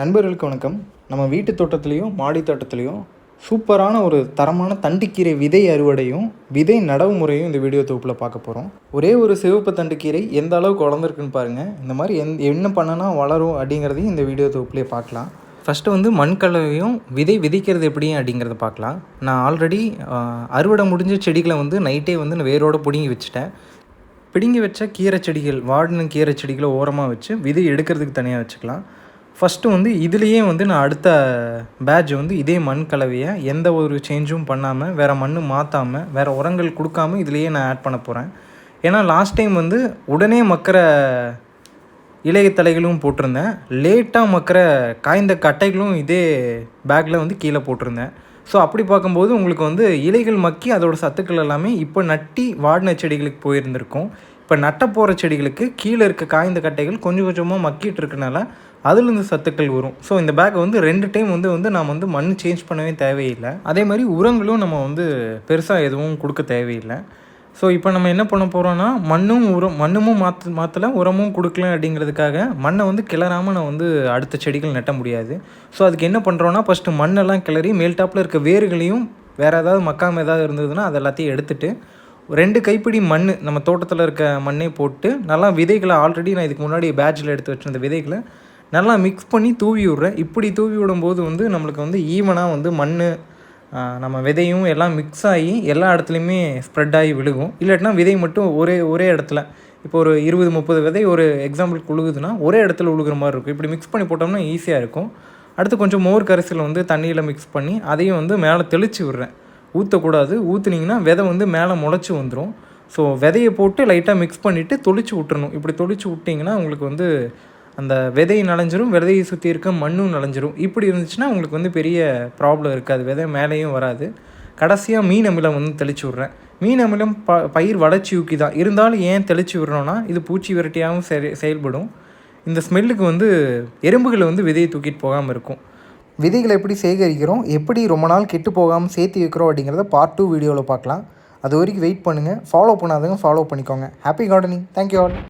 நண்பர்களுக்கு வணக்கம். நம்ம வீட்டு தோட்டத்துலேயும் மாடி தோட்டத்துலேயும் சூப்பரான ஒரு தரமான தண்டுக்கீரை விதை அறுவடையும் விதை நடவு முறையும் இந்த வீடியோ தொகுப்பில் பார்க்க போகிறோம். ஒரே ஒரு சிவப்பு தண்டுக்கீரை எந்த அளவுக்கு வளர்ந்துருக்குன்னு பாருங்கள். இந்த மாதிரி என்ன பண்ணனா வளரும் அப்படிங்கிறதையும் இந்த வீடியோ தொகுப்புலேயே பார்க்கலாம். ஃபஸ்ட்டு மண் கலவையும் விதைக்கிறது எப்படி அப்படிங்கிறத பார்க்கலாம். நான் ஆல்ரெடி அறுவடை முடிஞ்ச செடிகளை நைட்டே நான் வேரோடு பிடுங்கி வச்சுட்டேன். பிடுங்கி வச்ச கீரை செடிகள், வாடின கீரை செடிகளை ஓரமாக வச்சு விதை எடுக்கிறதுக்கு தனியாக வச்சுக்கலாம். ஃபஸ்ட்டு இதுலேயே நான் அடுத்த பேட்ச் இதே மண் கலவையை எந்த ஒரு சேஞ்சும் பண்ணாமல், வேறு மண் மாற்றாமல், வேறு உரங்கள் கொடுக்காமல் இதிலையே நான் ஆட் பண்ண போகிறேன். ஏன்னா லாஸ்ட் டைம் உடனே மக்கிற இலைய தலைகளும் போட்டிருந்தேன், லேட்டாக மக்கிற காய்ந்த கட்டைகளும் இதே பேக்கில் கீழே போட்டிருந்தேன். ஸோ அப்படி பார்க்கும்போது உங்களுக்கு இலைகள் மக்கி அதோடய சத்துக்கள் எல்லாமே இப்போ நட்டி வாடின செடிகளுக்கு போயிருந்திருக்கும். இப்போ நட்ட போகிற செடிகளுக்கு கீழே இருக்க காய்ந்த கட்டைகள் கொஞ்சம் கொஞ்சமாக மக்கிட்டு இருக்கனால அதுலேருந்து சத்துக்கள் வரும். ஸோ இந்த பேக்கை 2 டைம் நாம் மண் சேஞ்ச் பண்ணவே தேவையில்லை. அதே மாதிரி உரங்களும் நம்ம பெருசாக எதுவும் கொடுக்க தேவையில்லை. ஸோ இப்போ நம்ம என்ன பண்ண போகிறோன்னா, மண்ணும் மாற்றலை, உரமும் கொடுக்கல அப்படிங்கிறதுக்காக மண்ணை கிளறாமல் நான் அடுத்த செடிகள் நட்ட முடியாது. ஸோ அதுக்கு என்ன பண்ணுறோன்னா, ஃபஸ்ட்டு மண்ணெல்லாம் கிளறி மேல்டாப்பில் இருக்க வேர்களையும் வேறு ஏதாவது மக்காமல் ஏதாவது இருந்ததுன்னா அது எல்லாத்தையும் எடுத்துகிட்டு 2 கைப்பிடி மண் நம்ம தோட்டத்தில் இருக்க மண்ணே போட்டு நல்லா விதைகளை ஆல்ரெடி நான் இதுக்கு முன்னாடி பேட்சில் எடுத்து வச்சிருந்த விதைகளை நல்லா மிக்ஸ் பண்ணி தூவி விட்றேன். இப்படி தூவி விடும்போது நம்மளுக்கு ஈவனாக மண் நம்ம விதையும் எல்லாம் மிக்ஸ் ஆகி எல்லா இடத்துலையுமே ஸ்ப்ரெட் ஆகி விழுகும். இல்லாட்டினா விதை மட்டும் ஒரே இடத்துல, இப்போ ஒரு 20-30 விதை ஒரு எக்ஸாம்பிளுக்கு உழுகுதுன்னா ஒரே இடத்துல உழுகிற மாதிரி இருக்கும். இப்படி மிக்ஸ் பண்ணி போட்டோம்னா ஈஸியாக இருக்கும். அடுத்து கொஞ்சம் மோர் கரைசல் தண்ணியில் மிக்ஸ் பண்ணி அதையும் மேலே தெளித்து விடுறேன். ஊற்றக்கூடாது, ஊற்றுனீங்கன்னா விதை மேலே முளைச்சி வந்துடும். ஸோ விதையை போட்டு லைட்டாக மிக்ஸ் பண்ணிவிட்டு தொளிச்சு விட்டுறணும். இப்படி தொளிச்சு விட்டிங்கன்னா உங்களுக்கு அந்த விதை நனைஞ்சிரும், விதையை சுற்றி இருக்க மண்ணும் நனைஞ்சிரும். இப்படி இருந்துச்சுன்னா உங்களுக்கு பெரிய ப்ராப்ளம் இருக்காது, விதை மேலேயும் வராது. கடைசியாக மீன் அமிலம் தெளித்து விட்றேன். மீன் அமிலம் பயிர் வளர்ச்சி ஊக்கி தான் இருந்தாலும் ஏன் தெளித்து விட்றோன்னா, இது பூச்சி விரட்டியாகவும் செயல்படும். இந்த ஸ்மெல்லுக்கு எறும்புகள் விதையை தூக்கிட்டு போகாமல் இருக்கும். விதைகளை எப்படி சேகரிக்கிறோம், எப்படி ரொம்ப நாள் கெட்டு போகாமல் சேர்த்து வைக்கிறோம் அப்படிங்கிறத பார்ட் 2 வீடியோவில் பார்க்கலாம். அது வரைக்கும் வெயிட் பண்ணுங்கள். ஃபாலோ பண்ணாதவங்க ஃபாலோ பண்ணிக்கோங்க. Happy gardening. Thank you all.